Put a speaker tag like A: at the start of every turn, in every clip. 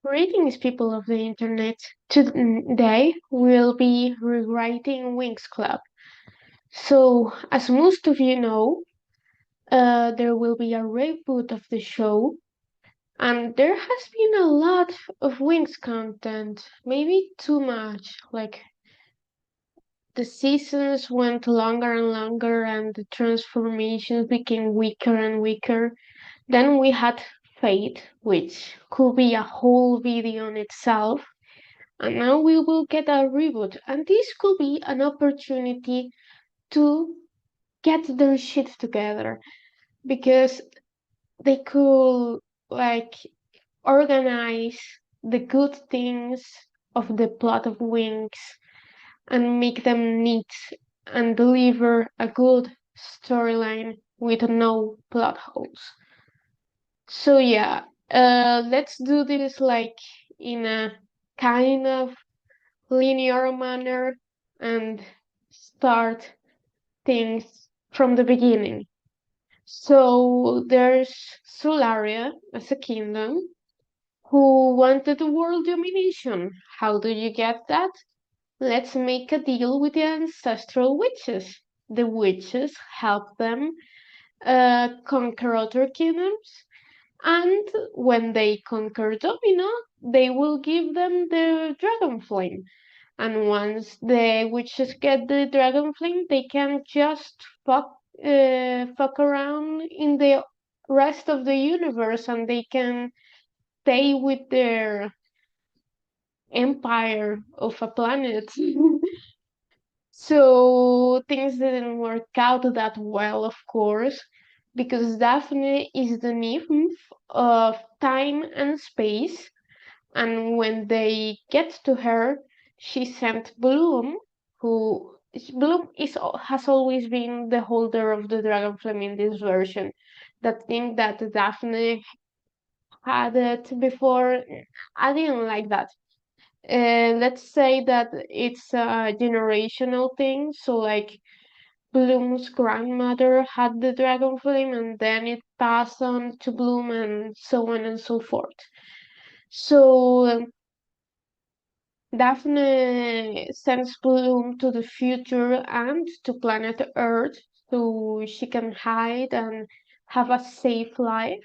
A: Greetings, people of the internet. Today we'll be rewriting Winx Club. So, as most of you know, there will be a reboot of the show, and there has been a lot of Winx content, maybe too much. Like, the seasons went longer and longer, and the transformations became weaker and weaker. Then we had Fate, which could be a whole video in itself. And now we will get a reboot, and this could be an opportunity to get their shit together because they could like organize the good things of the plot of Winx and make them neat and deliver a good storyline with no plot holes. So yeah, let's do this like in a kind of linear manner and start things from the beginning. So there's Solaria as a kingdom who wanted world domination. How do you get that? Let's make a deal with the ancestral witches. The witches help them conquer other kingdoms, and when they conquer Domino, they will give them the dragon flame. And once the witches get the dragon flame, they can just fuck around in the rest of the universe, and they can stay with their empire of a planet. So things didn't work out that well, of course, because Daphne is the nymph of time and space, and when they get to her, she sent Bloom, who Bloom has always been the holder of the dragon flame in this version. That thing that Daphne had it before, I didn't like that. Let's say that it's a generational thing. So like Bloom's grandmother had the dragon flame, and then it passed on to Bloom, and so on and so forth. So Daphne sends Bloom to the future and to planet Earth so she can hide and have a safe life.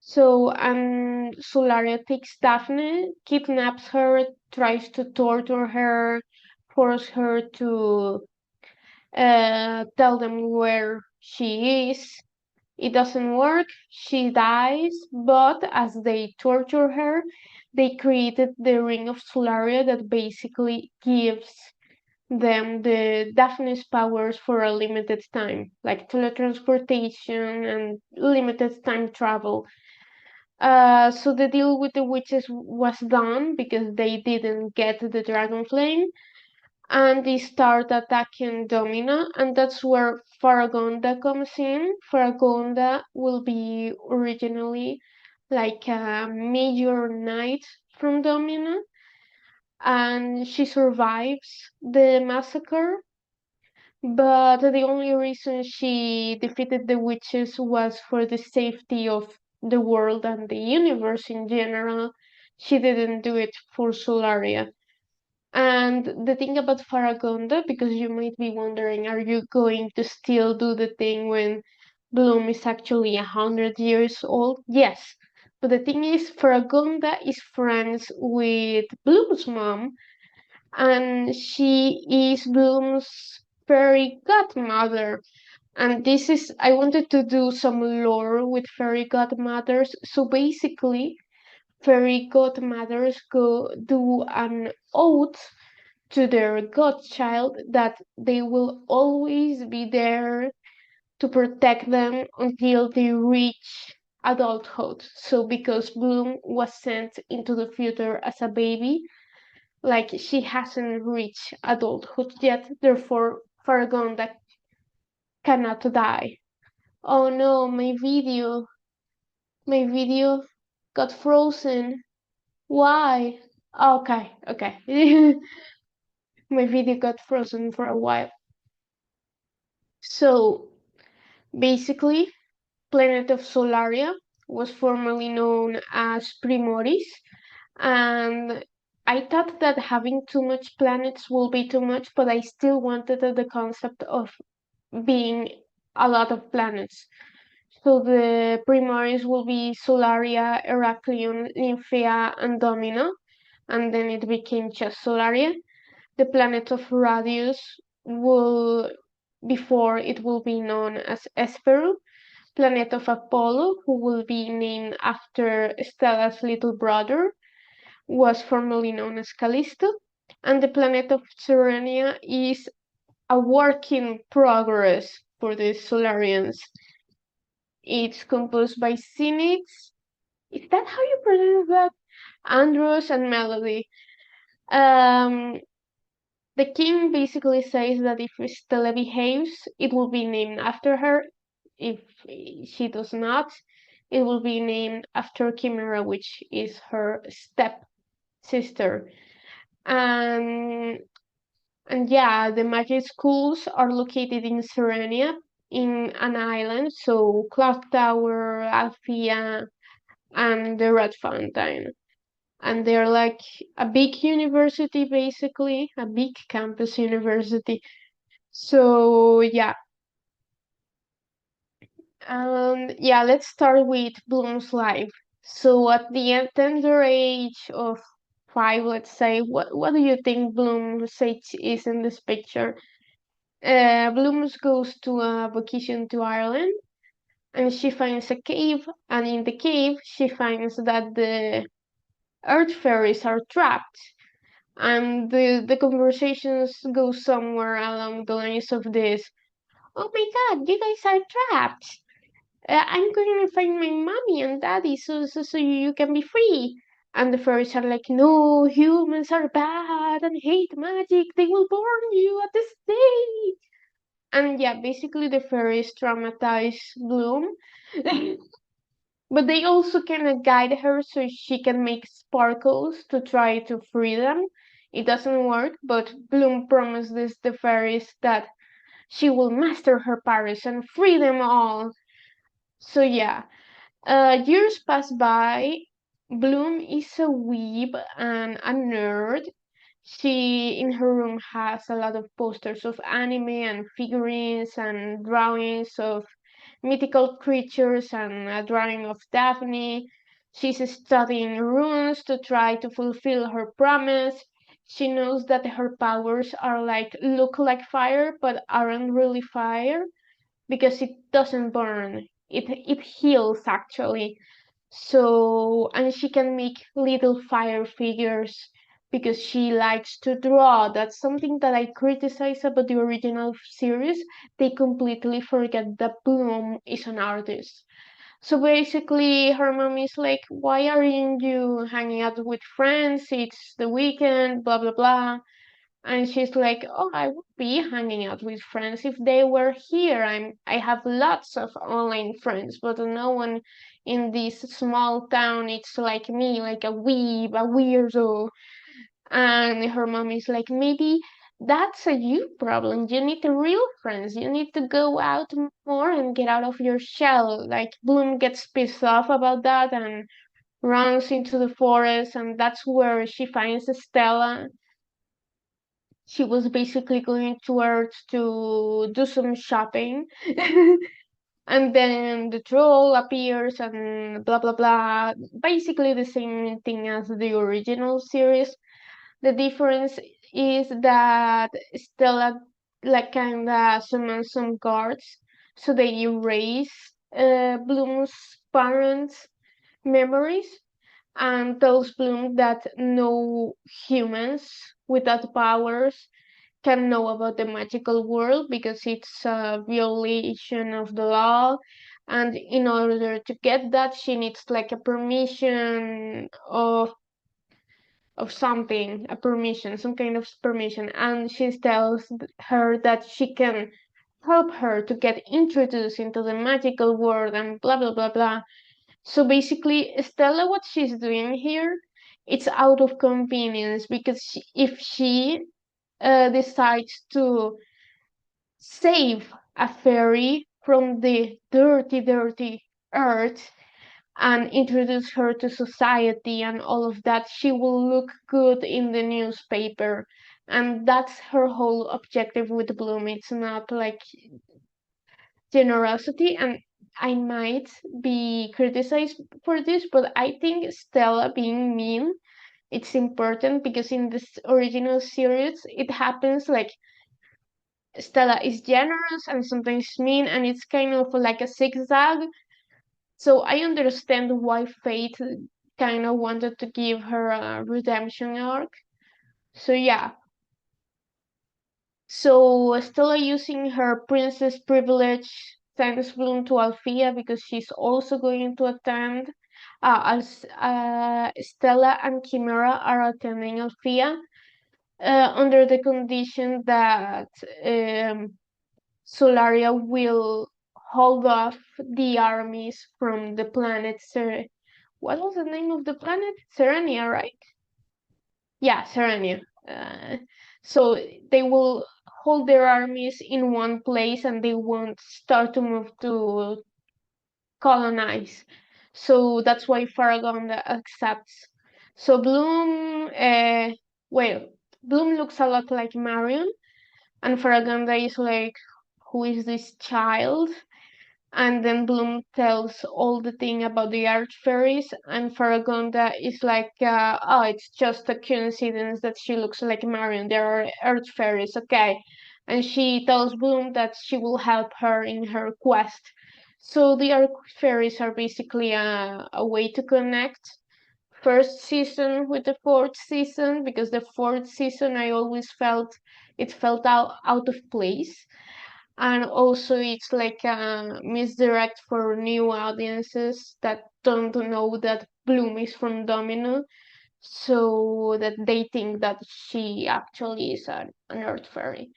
A: So, and Solaria takes Daphne, kidnaps her, tries to torture her, force her to tell them where she is. It doesn't work, she dies, but as they torture her, they created the Ring of Solaria that basically gives them the Daphne's powers for a limited time, like teletransportation and limited time travel. So the deal with the witches was done because they didn't get the dragon flame, and they start attacking Domina, and that's where Faragonda comes in. Faragonda will be originally like a major knight from Domina, and she survives the massacre. But the only reason she defeated the witches was for the safety of the world and the universe in general. She didn't do it for Solaria. And the thing about Faragonda, because you might be wondering, are you going to still do the thing when Bloom is actually 100 years old? Yes. But the thing is, Faragonda is friends with Bloom's mom, and she is Bloom's fairy godmother. And this is, I wanted to do some lore with fairy godmothers. So basically, fairy godmothers go do an oath to their godchild that they will always be there to protect them until they reach adulthood. So because Bloom was sent into the future as a baby, like she hasn't reached adulthood yet, therefore Faragonda cannot die. Oh no, my video got frozen. Why? Okay. My video got frozen for a while. So basically, planet of Solaria. was formerly known as Primoris, and I thought that having too much planets will be too much, but I still wanted the concept of being a lot of planets. So the Primaris will be Solaria, Heracleon, Nymphea, and Domino, and then it became just Solaria. The planet of Radius will, before it will be known as Esperu, planet of Apollo, who will be named after Stella's little brother, was formerly known as Callisto, and the planet of Serenia is a work in progress for the Solarians. It's composed by Cynics. Is that how you pronounce that? Andros and Melody. Um, the king basically says that if Stella behaves, it will be named after her. If she does not, it will be named after Chimera, which is her step sister. And and yeah, the magic schools are located in Serenia, in an island. So Clock Tower, Althea, and the Red Fountain. And they're like a big university, basically, a big campus university. So yeah, and yeah, let's start with Bloom's life. So at the tender age of 5, let's say, what do you think Bloom's age is in this picture? Blooms goes to a vacation to Ireland, and she finds a cave, and in the cave she finds that the earth fairies are trapped, and the conversations go somewhere along the lines of this. Oh my god, you guys are trapped. I'm going to find my mommy and daddy so you can be free. And the fairies are like, no, humans are bad and hate magic. They will burn you at the stake. And yeah, basically the fairies traumatize Bloom. But they also kind of guide her so she can make sparkles to try to free them. It doesn't work, but Bloom promises the fairies that she will master her powers and free them all. So yeah, years pass by. Bloom is a weeb and a nerd. She, in her room, has a lot of posters of anime and figurines and drawings of mythical creatures and a drawing of Daphne. She's studying runes to try to fulfill her promise. She knows that her powers are like look like fire but aren't really fire because it doesn't burn. It heals actually. So, and she can make little fire figures because she likes to draw. That's something that I criticize about the original series. They completely forget that Bloom is an artist. So basically, her mom is like, why aren't you hanging out with friends? It's the weekend, blah, blah, blah. And she's like, oh, I would be hanging out with friends if they were here. I have lots of online friends, but no one in this small town it's like me, like a weeb, a weirdo. And her mom is like, maybe that's a you problem. You need real friends. You need to go out more and get out of your shell. Like Bloom gets pissed off about that and runs into the forest, and that's where she finds Stella. She was basically going to Earth to do some shopping. And then the troll appears and blah blah blah. Basically the same thing as the original series. The difference is that Stella like kinda summons some guards, so they erase Bloom's parents' memories and tells Bloom that no humans without powers can know about the magical world because it's a violation of the law. And in order to get that, she needs like a permission of something, a permission, some kind of permission. And she tells her that she can help her to get introduced into the magical world and blah blah blah blah. So basically, Stella, what she's doing here, it's out of convenience because if she decides to save a fairy from the dirty, dirty earth, and introduce her to society and all of that. She will look good in the newspaper. And that's her whole objective with Bloom. It's not like generosity. And I might be criticized for this, but I think Stella being mean, it's important because in this original series, it happens like Stella is generous and sometimes mean, and it's kind of like a zigzag. So I understand why Fate kind of wanted to give her a redemption arc. So yeah. So Stella using her princess privilege sends Bloom to Althea because she's also going to attend. As Stella and Chimera are attending Althea under the condition that Solaria will hold off the armies from the planet what was the name of the planet? Serenia, right? Yeah, Serenia. Uh, so they will hold their armies in one place and they won't start to move to colonize. So that's why Farragon accepts. So Bloom, well, Bloom looks a lot like Marion, and Farragonda is like, who is this child? And then Bloom tells all the thing about the art fairies, and Farragonda is like, oh, it's just a coincidence that she looks like Marion. There are earth fairies, okay. And she tells Bloom that she will help her in her quest. So the art fairies are basically a way to connect first season with the fourth season, because the fourth season I always felt it felt out of place, and also it's like a misdirect for new audiences that don't know that Bloom is from Domino, so that they think that she actually is an Earth fairy.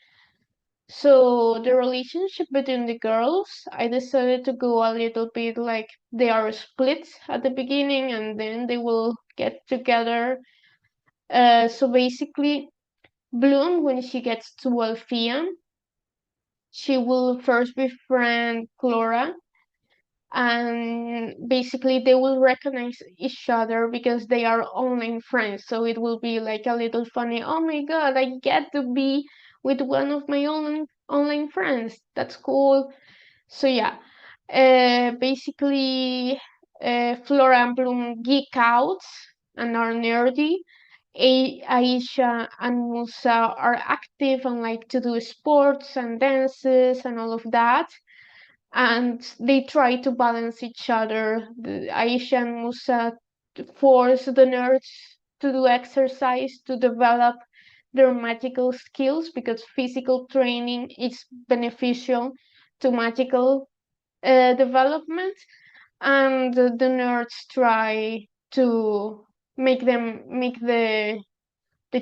A: So the relationship between the girls, I decided to go a little bit like they are split at the beginning and then they will get together. So basically, Bloom, when she gets to Althea, she will first befriend Clara, and basically they will recognize each other because they are online friends. So it will be like a little funny. Oh my god, I get to be with one of my online friends. That's cool. So yeah, basically, Flora and Bloom geek out and are nerdy. Aisha and Musa are active and like to do sports and dances and all of that. And they try to balance each other. Aisha and Musa force the nerds to do exercise to develop their magical skills because physical training is beneficial to magical development, and the nerds try to make the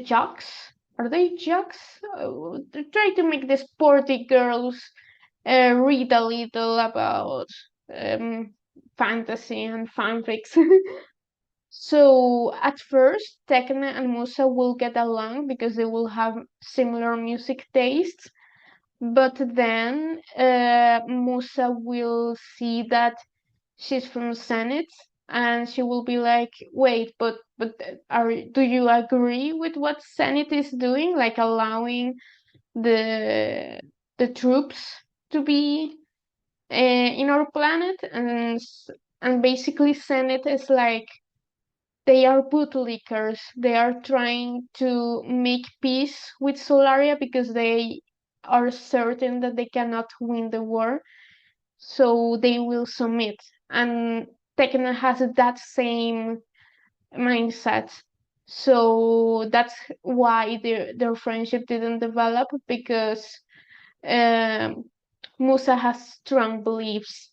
A: jocks. Are they jocks? They try to make the sporty girls read a little about um, fantasy and fanfics. So at first, Tekna and Musa will get along because they will have similar music tastes. But then Musa will see that she's from Senate, and she will be like, "Wait, but do you agree with what Senate is doing? Like allowing the the troops to be in our planet?" And basically, Senate is like they are bootlickers. They are trying to make peace with Solaria because they are certain that they cannot win the war, so they will submit. And Tekna has that same mindset. So that's why their friendship didn't develop, because um, Musa has strong beliefs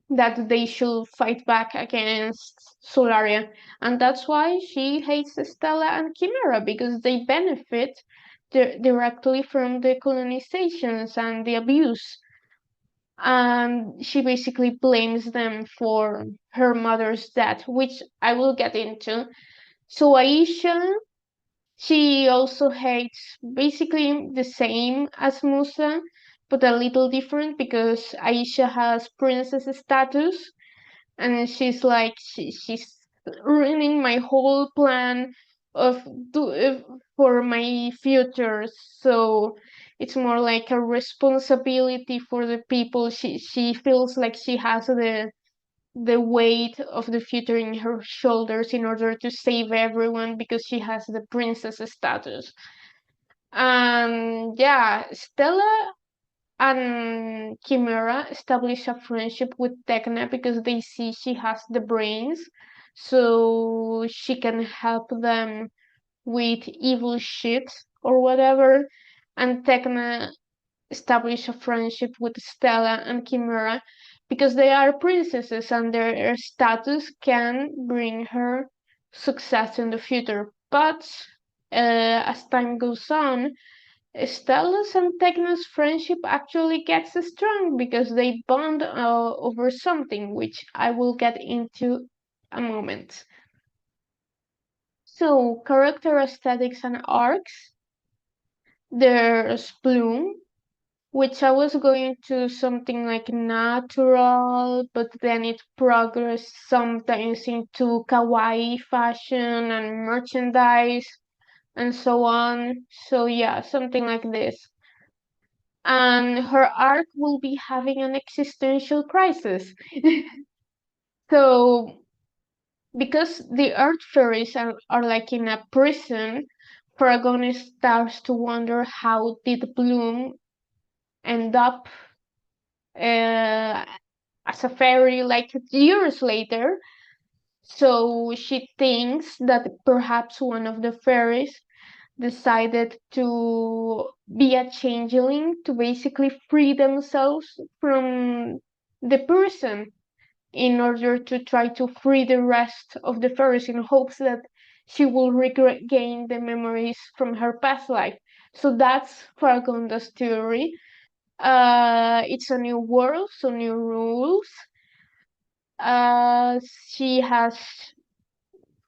A: that they should fight back against Solaria. And that's why she hates Stella and Chimera, because they benefit directly from the colonizations and the abuse. And she basically blames them for her mother's death, which I will get into. So Aisha, she also hates basically the same as Musa, but a little different because Aisha has princess status and she's like she's ruining my whole plan of do for my future. So it's more like a responsibility for the people. She feels like she has the weight of the future in her shoulders in order to save everyone because she has the princess status. And yeah, Stella and Chimera establish a friendship with Tecna because they see she has the brains, so she can help them with evil shit or whatever. And Tecna establish a friendship with Stella and Chimera because they are princesses and their status can bring her success in the future. But as time goes on, Stella's and Tecna's friendship actually gets strong because they bond over something, which I will get into a moment. So, character aesthetics and arcs. There's Bloom, which I was going to something like natural, but then it progressed sometimes into kawaii fashion and merchandise and so on. So, yeah, something like this. And her arc will be having an existential crisis. So, because the Earth fairies are like in a prison, Paragon starts to wonder how did Bloom end up uh, as a fairy like years later. So she thinks that perhaps one of the fairies decided to be a changeling to basically free themselves from the person in order to try to free the rest of the fairies in hopes that she will regain the memories from her past life. So that's Fargonda's theory. It's a new world, so new rules. She has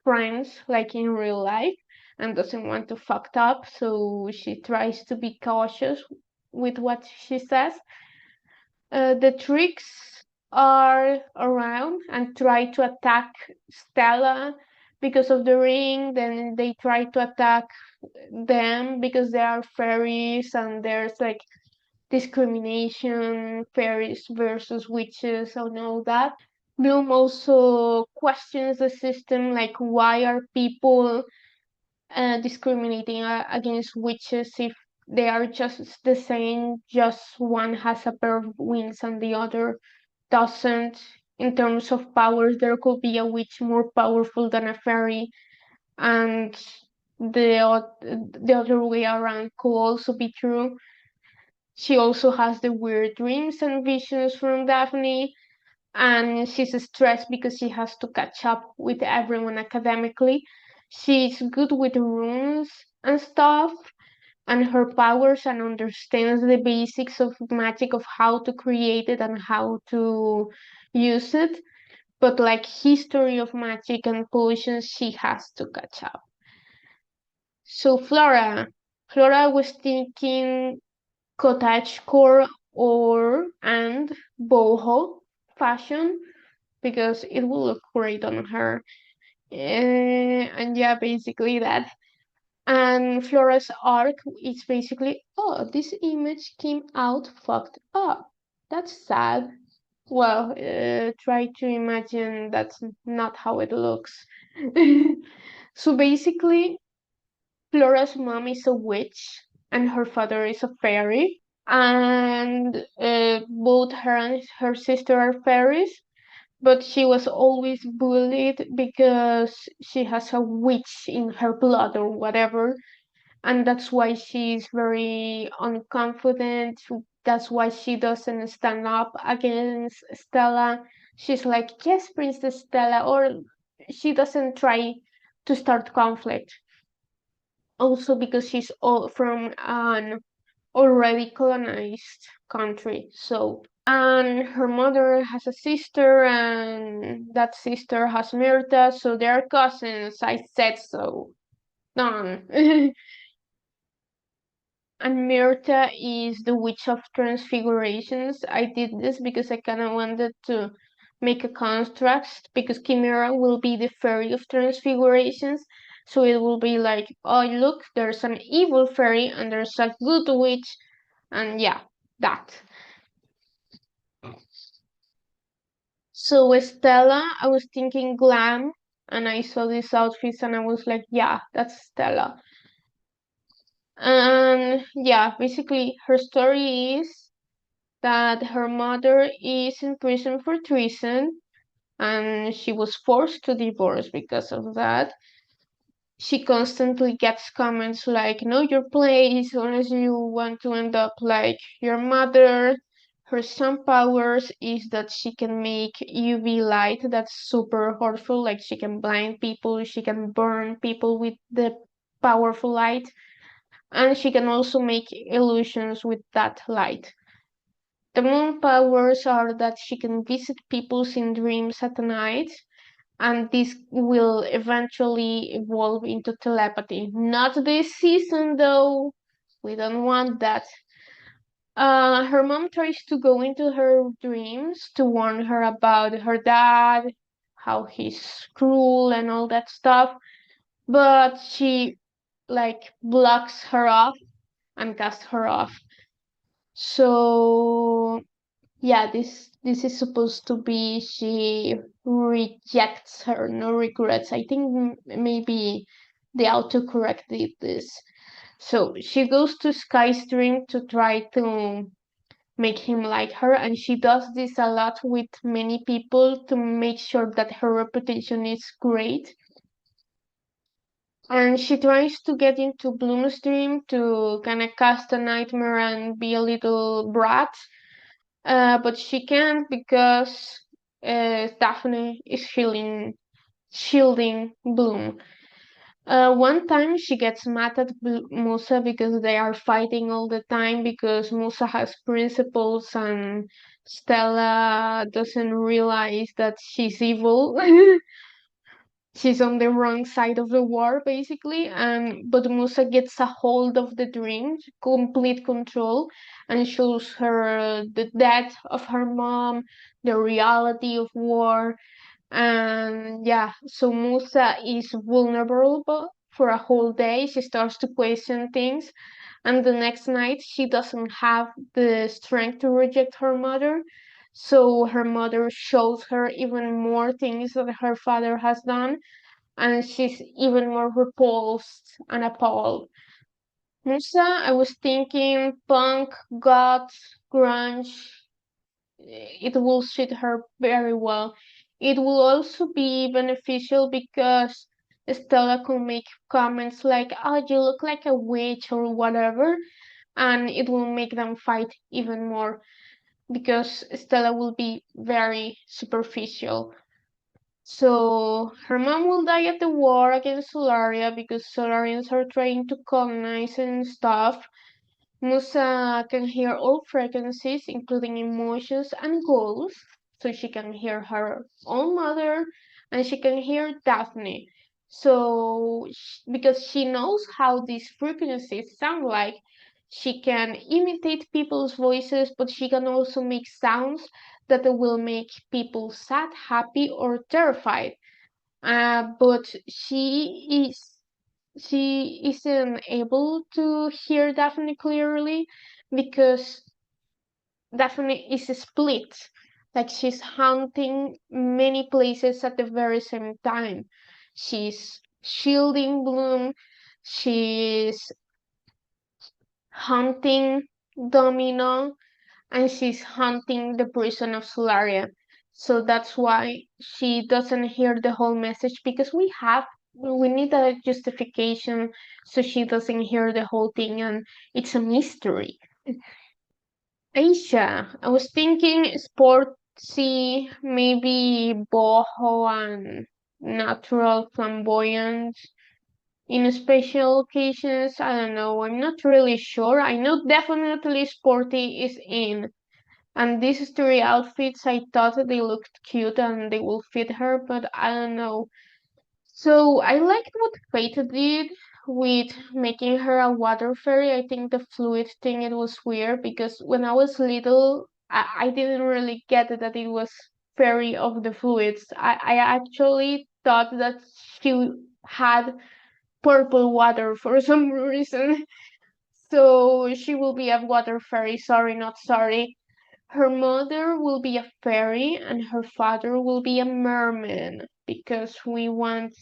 A: friends like in real life and doesn't want to fucked up, so she tries to be cautious with what she says. The tricks are around and try to attack Stella because of the ring. Then they try to attack them because they are fairies and there's like discrimination, fairies versus witches, and all that. Bloom also questions the system, like why are people discriminating against witches if they are just the same, just one has a pair of wings and the other doesn't. In terms of powers, there could be a witch more powerful than a fairy, and the other way around could also be true. She also has the weird dreams and visions from Daphne, and she's stressed because she has to catch up with everyone academically. She's good with runes and stuff and her powers and understands the basics of magic of how to create it and how to use it. But like history of magic and potions, she has to catch up. So Flora was thinking cottagecore or and boho fashion because it will look great on her. And yeah, basically that. And Flora's arc is basically, oh, this image came out fucked up. That's sad. Well, try to imagine that's not how it looks. So basically, Flora's mom is a witch and her father is a fairy. And both her and her sister are fairies, but she was always bullied because she has a witch in her blood or whatever, and that's why she's very unconfident. That's why she doesn't stand up against Stella. She's like, yes, Princess Stella, or she doesn't try to start conflict. Also because she's all from an already colonized country. So, and her mother has a sister, and that sister has Myrta, so they are cousins. I said so. Done. And Myrta is the witch of transfigurations. I did this because I kind of wanted to make a contrast because Chimera will be the fairy of transfigurations. So it will be like, oh, look, there's an evil fairy and there's a good witch, and yeah, that. So Stella, I was thinking glam, and I saw these outfits, and I was like, yeah, that's Stella. And yeah, basically, her story is that her mother is in prison for treason, and she was forced to divorce because of that. She constantly gets comments like, know your place, unless you want to end up like your mother. Her some powers is that she can make UV light that's super hurtful, like she can blind people, she can burn people with the powerful light, and she can also make illusions with that light. The moon powers are that she can visit people in dreams at night, and this will eventually evolve into telepathy. Not this season, though. We don't want that. Her mom tries to go into her dreams to warn her about her dad, how he's cruel and all that stuff, but she like blocks her off and casts her off. So yeah, this is supposed to be she rejects her, no regrets. I think maybe the autocorrect did this. So she goes to Sky's dream to try to make him like her, and she does this a lot with many people to make sure that her reputation is great. And she tries to get into Bloom's dream to kind of cast a nightmare and be a little brat, but she can't because Daphne is shielding Bloom. One time she gets mad at Musa because they are fighting all the time because Musa has principles and Stella doesn't realize that she's evil. She's on the wrong side of the war basically, and but Musa gets a hold of the dream, complete control, and shows her the death of her mom, the reality of war, and yeah, so Musa is vulnerable for a whole day. She starts to question things, and the next night she doesn't have the strength to reject her mother. So her mother shows her even more things that her father has done, and she's even more repulsed and appalled. Musa, I was thinking punk, goth, grunge, it will suit her very well. It will also be beneficial because Stella could make comments like, oh, you look like a witch or whatever, and it will make them fight even more because Stella will be very superficial. So her mom will die at the war against Solaria because Solarians are trying to colonize and stuff. Musa can hear all frequencies, including emotions and ghosts, so she can hear her own mother and she can hear Daphne. So, because she knows how these frequencies sound like, she can imitate people's voices, but she can also make sounds that will make people sad, happy, or terrified. But she isn't able to hear Daphne clearly because Daphne is split. Like she's hunting many places at the very same time. She's shielding Bloom, she's hunting Domino, and she's hunting the prison of Solaria. So that's why she doesn't hear the whole message because we need a justification so she doesn't hear the whole thing and it's a mystery. Aisha, I was thinking sportsy, maybe boho and natural flamboyant in special occasions. I don't know. I'm not really sure. I know definitely sporty is in. And these three outfits, I thought they looked cute and they will fit her, but I don't know. So I liked what Fate did with making her a water fairy. I think the fluid thing it was weird because when I was little, I didn't really get that it was fairy of the fluids. I actually thought that she had purple water for some reason. So she will be a water fairy. Sorry, not sorry. Her mother will be a fairy and her father will be a merman because we want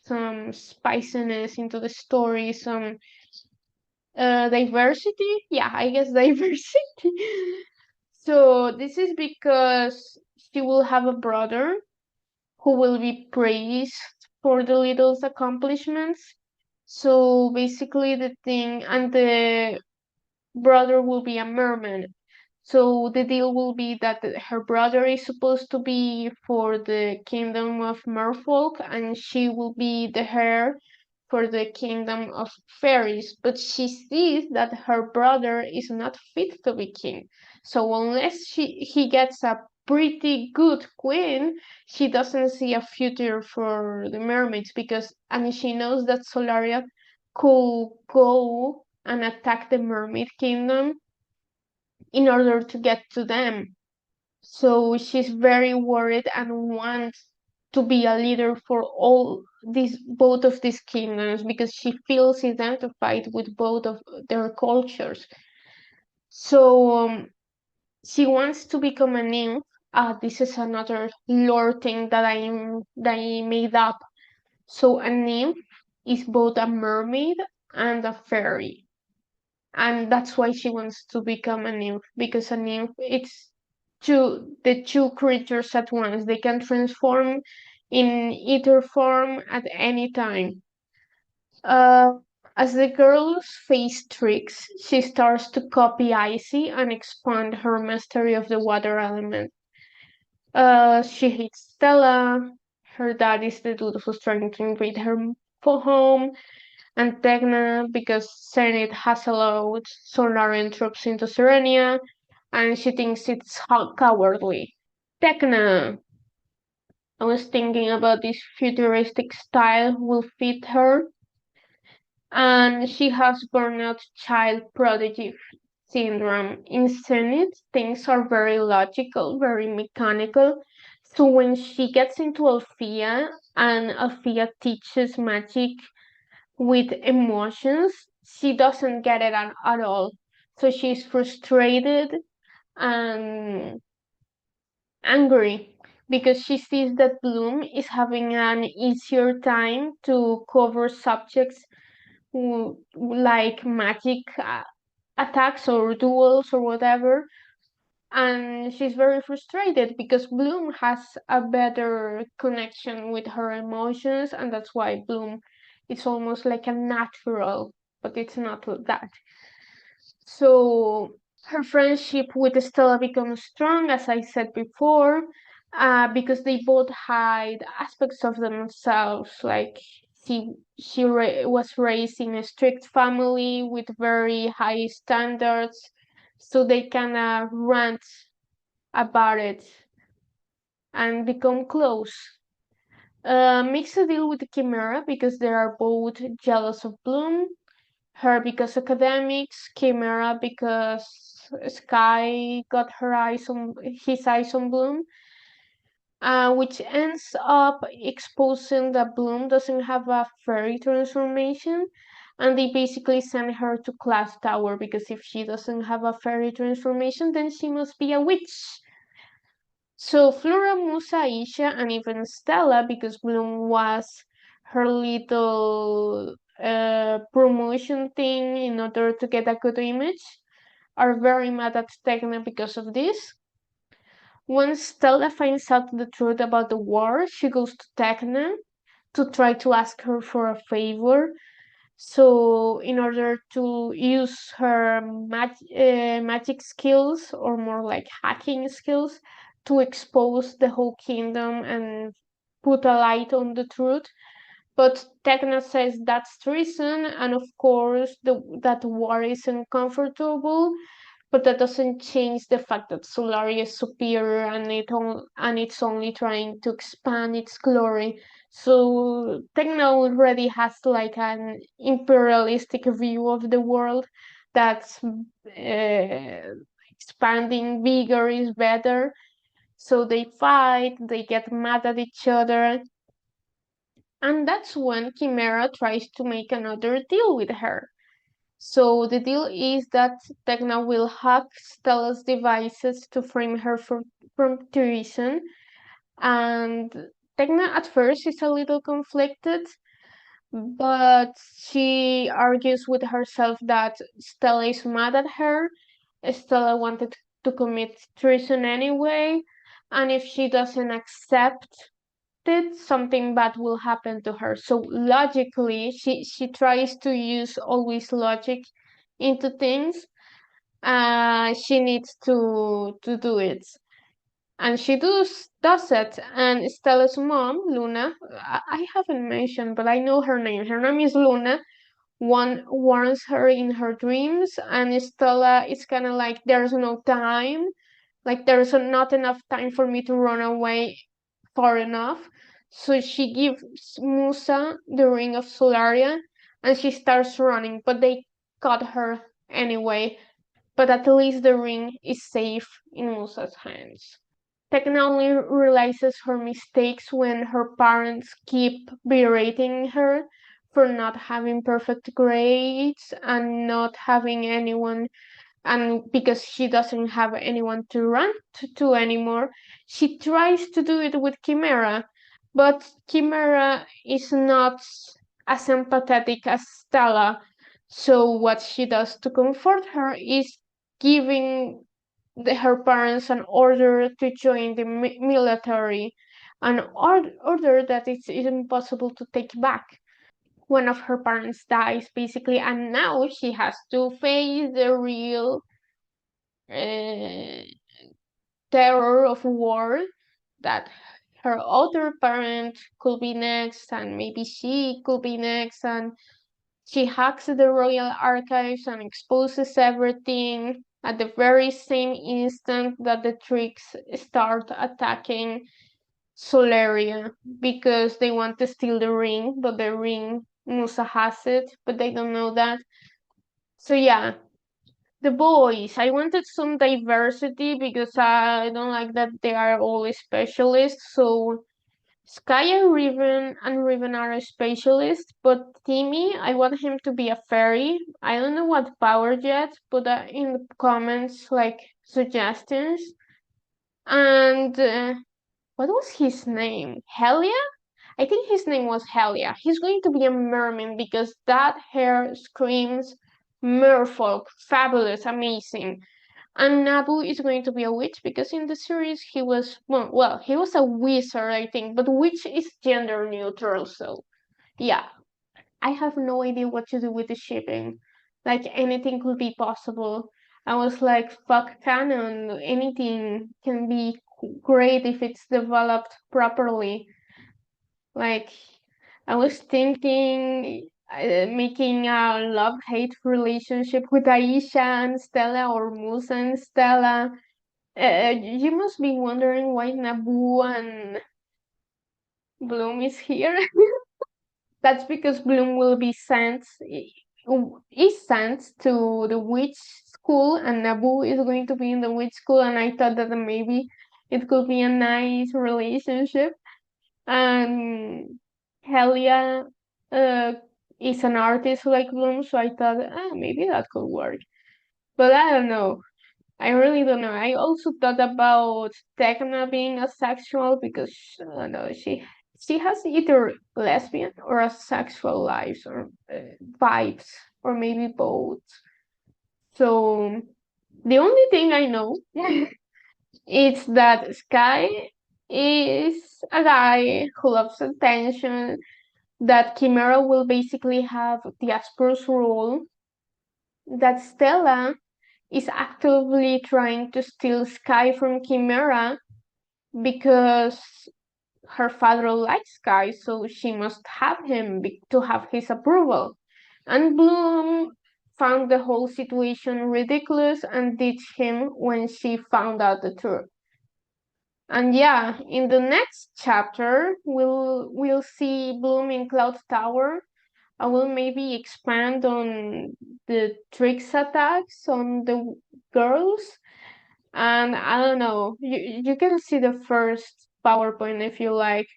A: some spiciness into the story, some diversity. Yeah, I guess diversity. So this is because she will have a brother who will be praised for the little accomplishments. So basically, the thing, and the brother will be a merman. So the deal will be that her brother is supposed to be for the kingdom of merfolk, and she will be the heir for the kingdom of fairies. But she sees that her brother is not fit to be king. So unless he gets a pretty good queen, she doesn't see a future for the mermaids because, and she knows that Solaria could go and attack the mermaid kingdom in order to get to them. So she's very worried and wants to be a leader for all these both of these kingdoms because she feels identified with both of their cultures. So she wants to become a nymph. This is another lore thing that I made up. So a nymph is both a mermaid and a fairy, and that's why she wants to become a nymph because a nymph it's two creatures at once. They can transform in either form at any time. Uh, as the girl's face tricks, she starts to copy Icy and expand her mastery of the water element. She hates Stella. Her dad is the dude who's trying to invade her home, and Tegna because Zenith has allowed Solarian troops into Serenia, and she thinks it's cowardly. Tekna, I was thinking about this futuristic style will fit her, and she has burnout child prodigy syndrome. In Zenith, things are very logical, very mechanical. So when she gets into Althea and Althea teaches magic with emotions, she doesn't get it at all. So she's frustrated and angry because she sees that Bloom is having an easier time to cover subjects like magic attacks or duels or whatever. And she's very frustrated because Bloom has a better connection with her emotions, and that's why Bloom is almost like a natural, but it's not that. So her friendship with Stella becomes strong, as I said before, because they both hide aspects of themselves. Like was raised in a strict family with very high standards, so they kind of rant about it and become close. Makes a deal with Chimera because they are both jealous of Bloom. Her because academics, Chimera because Sky got his eyes on Bloom, which ends up exposing that Bloom doesn't have a fairy transformation, and they basically send her to Class Tower because if she doesn't have a fairy transformation, then she must be a witch. So Flora, Musa, Aisha, and even Stella, because Bloom was her little promotion thing in order to get a good image, are very mad at Tegna because of this. Once Stella finds out the truth about the war, she goes to Tegna to try to ask her for a favor. So, in order to use her magic skills, or more like hacking skills, to expose the whole kingdom and put a light on the truth. But Tekna says that's treason, and of course, that war is uncomfortable, but that doesn't change the fact that Solaria is superior and it's only trying to expand its glory. So Techno already has like an imperialistic view of the world that's expanding bigger is better. So they fight, they get mad at each other, and that's when Chimera tries to make another deal with her. So the deal is that Tecna will hack Stella's devices to frame her from treason. And Tecna at first is a little conflicted, but she argues with herself that Stella is mad at her. Stella wanted to commit treason anyway, and if she doesn't accept it, something bad will happen to her. So logically, she tries to use always logic into things. She needs to do it, and she does it. And Stella's mom, Luna, I haven't mentioned, but I know her name. Her name is Luna. One warns her in her dreams, and Stella is kind of like, there's no time, like there's not enough time for me to run away far enough. So she gives Musa the ring of Solaria, and she starts running, but they caught her anyway. But at least the ring is safe in Musa's hands. Tecna only realizes her mistakes when her parents keep berating her for not having perfect grades and not having anyone, and because she doesn't have anyone to run to anymore, she tries to do it with Chimera, but Chimera is not as empathetic as Stella. So what she does to comfort her is giving her parents an order to join the military, an order that it's impossible to take back. One of her parents dies basically, and now she has to face the real uh, terror of war, that her other parent could be next, and maybe she could be next, and she hacks the royal archives and exposes everything at the very same instant that the tricks start attacking Solaria, because they want to steal the ring, but the ring, Musa has it, but they don't know that. So yeah, the boys, I wanted some diversity because I don't like that they are all specialists. So Sky and Riven are a specialist, but Timmy, I want him to be a fairy. I don't know what power yet, put that in the comments, like suggestions. And what was his name? Helia? I think his name was Helia. He's going to be a merman because that hair screams merfolk, fabulous, amazing. And Nabu is going to be a witch because in the series he was, well, he was a wizard, I think, but witch is gender neutral, so yeah. I have no idea what to do with the shipping. Like anything could be possible. I was like, fuck canon, anything can be great if it's developed properly. Like, I was thinking making a love hate relationship with Aisha and Stella, or Musa and Stella. You must be wondering why Nabu and Bloom is here. That's because Bloom will be sent, is sent to the witch school, and Nabu is going to be in the witch school. And I thought that maybe it could be a nice relationship. And Helia uh, is an artist like Bloom, so I thought, maybe that could work. But I don't know. I really don't know. I also thought about Tecna being asexual because I don't know, she has either lesbian or asexual lives, or vibes, or maybe both. So the only thing I know is that Sky is a guy who loves attention, that Chimera will basically have the Asper's role, that Stella is actively trying to steal Sky from Chimera because her father likes Sky, so she must have him to have his approval. And Bloom found the whole situation ridiculous and ditched him when she found out the truth. And yeah, in the next chapter, we'll see Bloom in Cloud Tower. I will maybe expand on the tricks attacks on the girls, And I don't know, you can see the first PowerPoint if you like.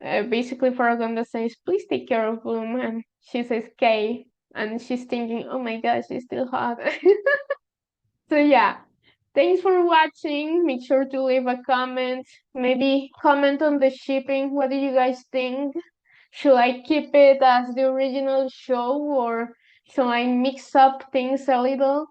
A: Basically, Farragonda says, "Please take care of Bloom," and she says, "K," and she's thinking, "Oh my gosh, she's still hot." So yeah, thanks for watching. Make sure to leave a comment. Maybe comment on the shipping. What do you guys think? Should I keep it as the original show or should I mix up things a little?